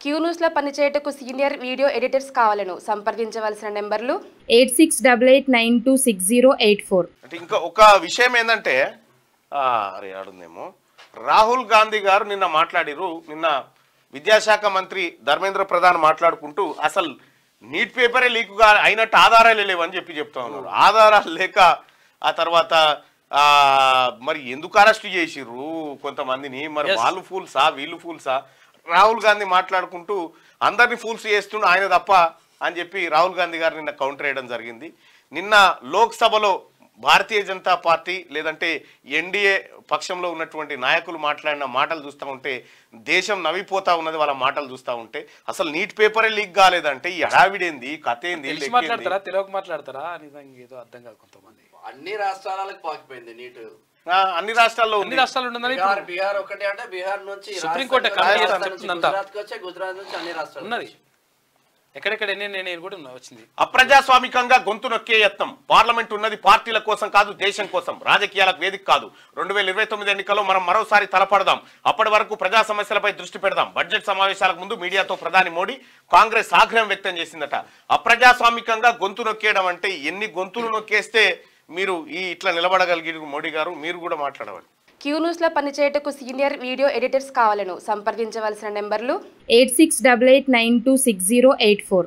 Queue న్యూస్లో పనిచేయటకు senior video editors కావాలను సంప్రదించవలసిన నెంబర్లు 8688926084. అంటే ఇంకా ఒక విషయం ఏంటంటే అరే ఆడుందేమో రాహుల్ గాంధీ గారు నిన్న మాట్లాడిరు. నిన్న విద్యాశాఖ మంత్రి ధర్మేంద్ర ప్రధాన్ మాట్లాడుకుంటూ అసలు నీట్ పేపరే లీకుగా అయినట్టు ఆధారాలు లేవని చెప్తా ఉన్నారు. ఆధారాలు లేక ఆ తర్వాత మరి ఎందుకు అరెస్ట్ చేసిర్రు కొంతమందిని, మరి వాళ్ళు ఫూల్సా వీళ్ళు ఫూల్సా? రాహుల్ గాంధీ మాట్లాడుకుంటూ అందరినీ ఫూల్స్ చేస్తుండు ఆయన తప్ప అని చెప్పి రాహుల్ గాంధీ గారు నిన్న కౌంటర్ వేయడం జరిగింది. నిన్న లోక్సభలో భారతీయ జనతా పార్టీ లేదంటే ఎన్డీఏ పక్షంలో ఉన్నటువంటి నాయకులు మాట్లాడిన మాటలు చూస్తూ ఉంటే దేశం నవ్విపోతా ఉన్నది. వాళ్ళ మాటలు చూస్తూ ఉంటే అసలు నీట్ పేపరే లీక్ కాలేదంటే ఈ హడావిడేంది, కథ ఏంది? మాట్లాడతారా ఏదో అర్థం కాదు. కొంతమంది అన్ని రాష్ట్రాలకు పాకిపోయింది నీట్. అన్ని రాష్ట్రాల్లో బీహార్ ఒకటి అంటే బీహార్ నుంచి సుప్రీంకోర్టు గుజరాత్ వచ్చే గుజరాత్ నుంచి అన్ని రాష్ట్రాలు ఉన్నది. ఎక్కడెక్కడ నేను కూడా వచ్చింది. అప్రజాస్వామికంగా గొంతు నొక్కే యత్నం. పార్లమెంట్ ఉన్నది పార్టీల కోసం కాదు, దేశం కోసం. రాజకీయాలకు వేదిక కాదు. 2029 ఎన్నికల్లో మనం మరోసారి తలపడదాం. అప్పటి వరకు ప్రజా సమస్యలపై దృష్టి పెడదాం. బడ్జెట్ సమావేశాలకు ముందు మీడియాతో ప్రధాని మోడీ కాంగ్రెస్ ఆగ్రహం వ్యక్తం చేసిందట. అప్రజాస్వామికంగా గొంతు నొక్కేయడం అంటే ఎన్ని గొంతులు నొక్కేస్తే మీరు ఇట్లా నిలబడగలిగిన మోడీ గారు? మీరు కూడా మాట్లాడవాలి. క్యూ న్యూస్లో పనిచేయటకు సీనియర్ వీడియో ఎడిటర్స్ కావాలను సంప్రదించవలసిన నెంబర్లు 8688926084.